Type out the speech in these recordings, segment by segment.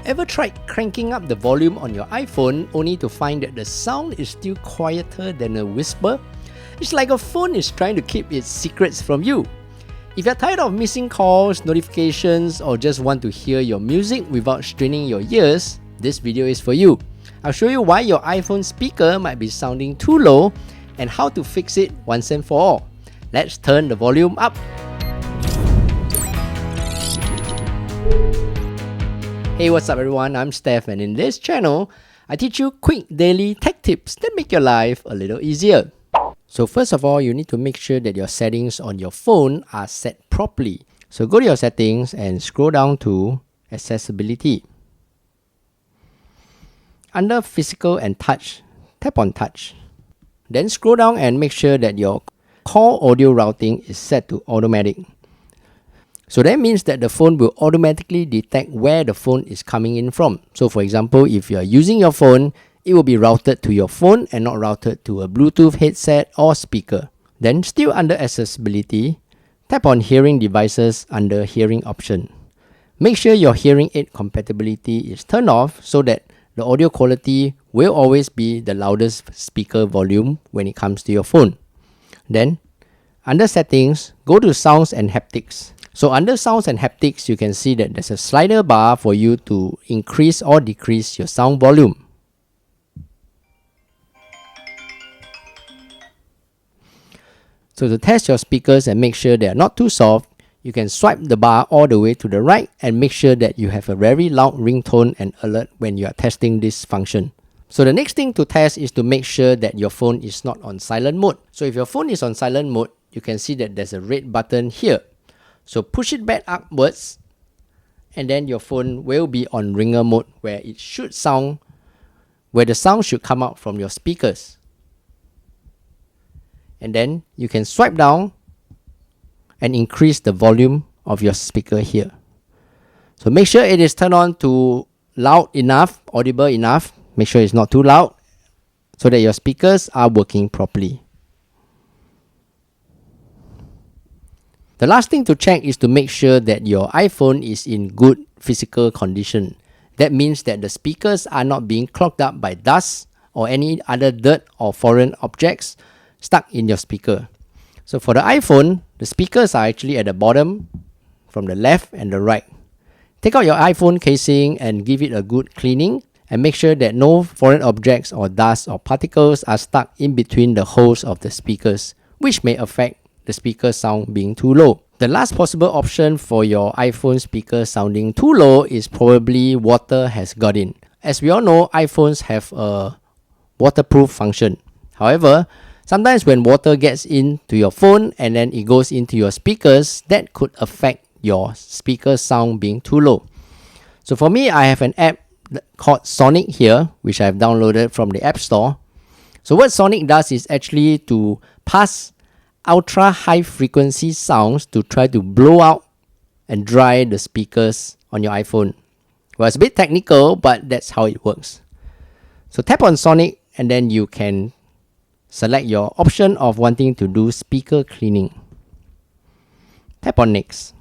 Ever tried cranking up the volume on your iPhone only to find that the sound is still quieter than a whisper? It's like a phone is trying to keep its secrets from you. If you're tired of missing calls, notifications, or just want to hear your music without straining your ears, this video is for you. I'll show you why your iPhone speaker might be sounding too low and how to fix it once and for all. Let's turn the volume up. Hey, what's up everyone? I'm Steph, and in this channel, I teach you quick daily tech tips that make your life a little easier. So first of all, you need to make sure that your settings on your phone are set properly. So go to your settings and scroll down to Accessibility. Under Physical and Touch, tap on Touch. Then scroll down and make sure that your call audio routing is set to automatic. So that means that the phone will automatically detect where the phone is coming in from. So for example, if you are using your phone, it will be routed to your phone and not routed to a Bluetooth headset or speaker. Then still under Accessibility, tap on Hearing Devices under Hearing option. Make sure your hearing aid compatibility is turned off so that the audio quality will always be the loudest speaker volume when it comes to your phone. Then, under Settings, go to Sounds and Haptics. So under Sounds and Haptics, you can see that there's a slider bar for you to increase or decrease your sound volume. So to test your speakers and make sure they are not too soft, you can swipe the bar all the way to the right and make sure that you have a very loud ringtone and alert when you are testing this function. So the next thing to test is to make sure that your phone is not on silent mode. So if your phone is on silent mode, you can see that there's a red button here. So push it back upwards and then your phone will be on ringer mode where the sound should come out from your speakers. And then you can swipe down and increase the volume of your speaker here. So make sure it is turned on to loud enough, audible enough. Make sure it's not too loud so that your speakers are working properly. The last thing to check is to make sure that your iPhone is in good physical condition. That means that the speakers are not being clogged up by dust or any other dirt or foreign objects stuck in your speaker. So for the iPhone, the speakers are actually at the bottom from the left and the right. Take out your iPhone casing and give it a good cleaning and make sure that no foreign objects or dust or particles are stuck in between the holes of the speakers, which may affect the speaker sound being too low. The last possible option for your iPhone speaker sounding too low is probably water has got in. As we all know, iPhones have a waterproof function. However, sometimes when water gets into your phone and then it goes into your speakers, that could affect your speaker sound being too low. So for me, I have an app called Sonic here, which I've downloaded from the App Store. So what Sonic does is actually to pass ultra high frequency sounds to try to blow out and dry the speakers on your iPhone. Well, it's a bit technical, but that's how it works. So tap on Sonic and then you can select your option of wanting to do speaker cleaning. Tap on Next.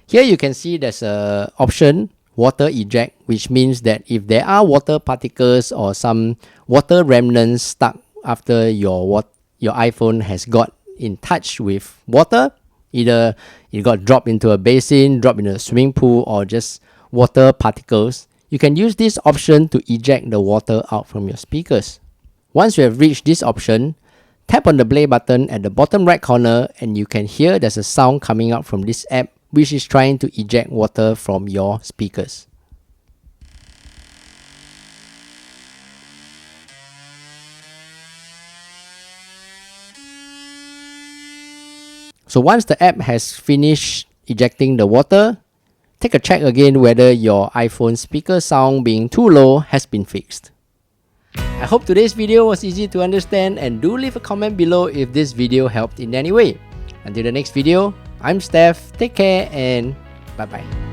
Here you can see there's a option water eject, which means that if there are water particles or some water remnants stuck after your iPhone has got in touch with water, either it got dropped into a basin, dropped in a swimming pool, or just water particles, you can use this option to eject the water out from your speakers. Once you have reached this option, tap on the play button at the bottom right corner and you can hear there's a sound coming out from this app which is trying to eject water from your speakers. So once the app has finished ejecting the water, take a check again whether your iPhone speaker sound being too low has been fixed. I hope today's video was easy to understand, and do leave a comment below if this video helped in any way. Until the next video, I'm Steph, take care and bye bye.